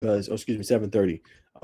because, or excuse me, 7:30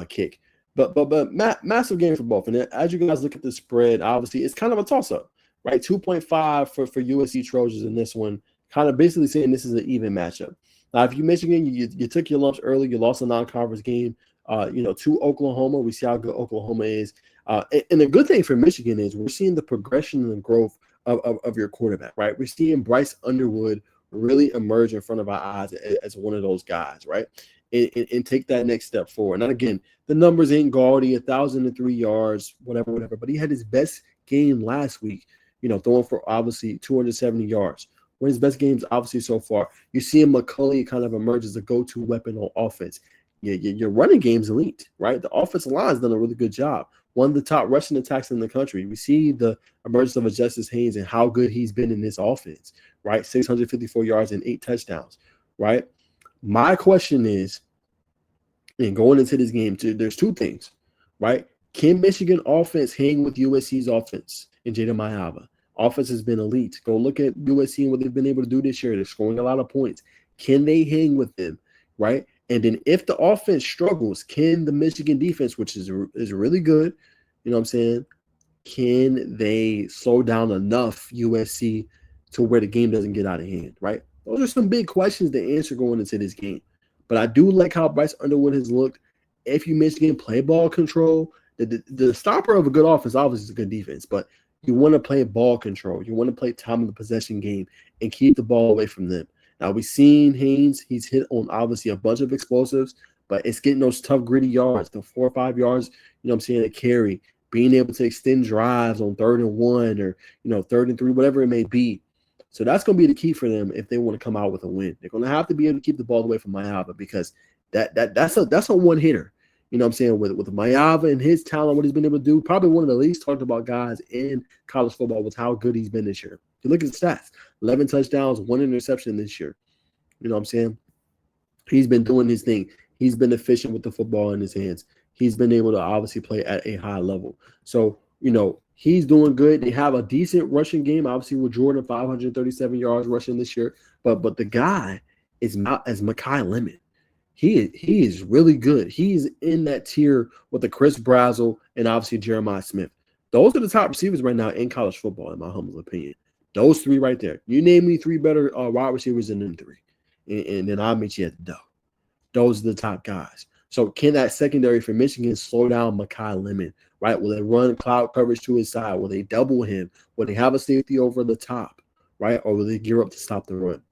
kick. But massive game for both. And then as you guys look at the spread, obviously it's kind of a toss up, right? 2.5 for USC Trojans in this one, kind of basically saying this is an even matchup. Now, if you Michigan, you took your lumps early, you lost a non-conference game, to Oklahoma. We see how good Oklahoma is. And the good thing for Michigan is we're seeing the progression and the growth of your quarterback, right? We're seeing Bryce Underwood really emerge in front of our eyes as one of those guys, right? And take that next step forward. And again, the numbers ain't gaudy, 1,003 yards, whatever. But he had his best game last week, throwing for obviously 270 yards. One of his best games, obviously, so far. You see McCulley kind of emerge as a go-to weapon on offense. Your running game's elite, right? The offensive line's done a really good job. One of the top rushing attacks in the country. We see the emergence of Justice Haynes and how good he's been in this offense, right? 654 yards and 8 touchdowns, right? My question is, and going into this game, there's two things, right? Can Michigan offense hang with USC's offense and Jada Mayava? Offense has been elite. Go look at USC and what they've been able to do this year. They're scoring a lot of points. Can they hang with them, right? And then if the offense struggles, can the Michigan defense, which is really good, can they slow down enough USC to where the game doesn't get out of hand, right? Those are some big questions to answer going into this game. But I do like how Bryce Underwood has looked. If you Michigan play ball control, the stopper of a good offense obviously is a good defense, but you want to play ball control. You want to play time of the possession game and keep the ball away from them. Now, we've seen Haynes. He's hit on obviously a bunch of explosives, but it's getting those tough, gritty yards, the 4 or 5 yards, a carry, being able to extend drives on 3rd and 1 or, 3rd and 3, whatever it may be. So that's going to be the key for them if they want to come out with a win. They're going to have to be able to keep the ball away from Mayava because that's a one hitter. With Mayava and his talent, what he's been able to do, probably one of the least talked about guys in college football with how good he's been this year. You look at the stats, 11 touchdowns, 1 interception this year. He's been doing his thing. He's been efficient with the football in his hands. He's been able to obviously play at a high level. So, he's doing good. They have a decent rushing game, obviously, with Jordan, 537 yards rushing this year. But the guy is Mekhi Lemon. He is really good. He's in that tier with the Chris Brazzell and obviously Jeremiah Smith. Those are the top receivers right now in college football, in my humble opinion. Those 3 right there. You name me 3 better wide receivers than them 3. And then I'll meet you at the door. Those are the top guys. So can that secondary for Michigan slow down Mekhi Lemon, right? Will they run cloud coverage to his side? Will they double him? Will they have a safety over the top, right? Or will they gear up to stop the run?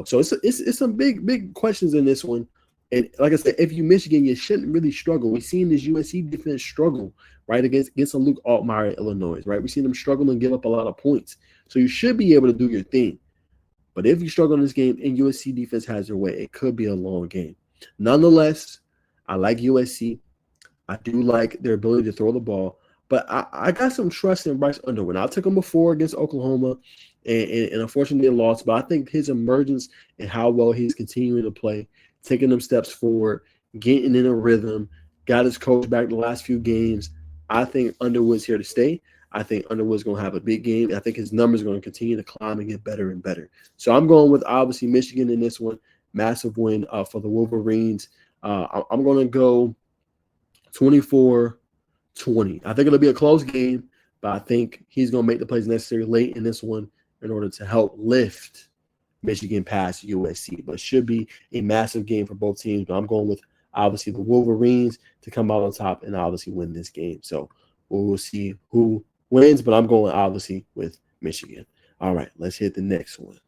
So it's some big questions in this one. And like I said, if you Michigan, you shouldn't really struggle. We've seen this USC defense struggle, right, against a Luke Altmaier, Illinois, right? We've seen them struggle and give up a lot of points. So you should be able to do your thing. But if you struggle in this game and USC defense has their way, it could be a long game. Nonetheless, I like USC. I do like their ability to throw the ball. But I got some trust in Bryce Underwood. I took him before against Oklahoma, and unfortunately they lost. But I think his emergence and how well he's continuing to play, taking them steps forward, getting in a rhythm, got his coach back the last few games. I think Underwood's here to stay. I think Underwood's going to have a big game. I think his numbers are going to continue to climb and get better and better. So I'm going with, obviously, Michigan in this one. Massive win for the Wolverines. I'm going to go 24-20. I think it'll be a close game, but I think he's going to make the plays necessary late in this one in order to help lift Michigan past USC. But it should be a massive game for both teams. But I'm going with, obviously, the Wolverines to come out on top and obviously win this game. So we'll see who wins, but I'm going, obviously, with Michigan. All right, let's hit the next one.